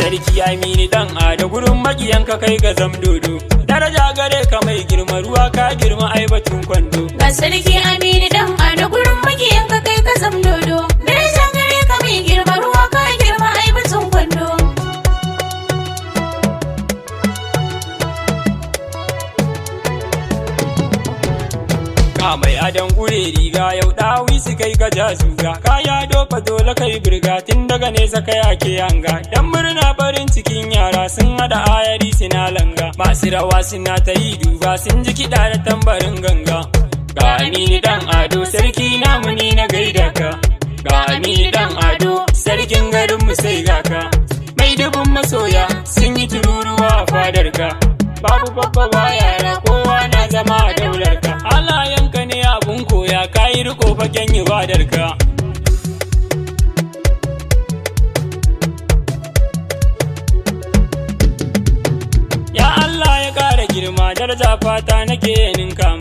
Sarki Aminu dan Ado gurin makiyanka kai ga zam dodo. Daraja gare ka mai girma ruwa ka girma ai batun kwando. Ga Sarki Aminu dan Ado gurin makiyanka kai ka zam dodo. Daraja gare ka mai girma ruwa ka girma ai batun kwando. Mai adon gure riga yau dawi su kai ka ja zuga. Kaya dofa dole kai birga tun daga nesa kai ake hanga. Dan murna farin cikin yara sun hada ayari suna langa. Masu rawa suna ta yi duba sun ji kiɗa da tambarin ganga. Ga Aminu dan Ado sarki namu ni na gaida ka. Ga Aminu dan Ado sarkin garin mu sai ga ka. Mai dubun masoya sun yi tururuwa a fadar ka. Babu babba ba yara kowa na zama a daular ka. Halayenka ne abun koya kayi riko fagen ibadar ka. Ya Allah ya ƙara girma daraja fata nake ninka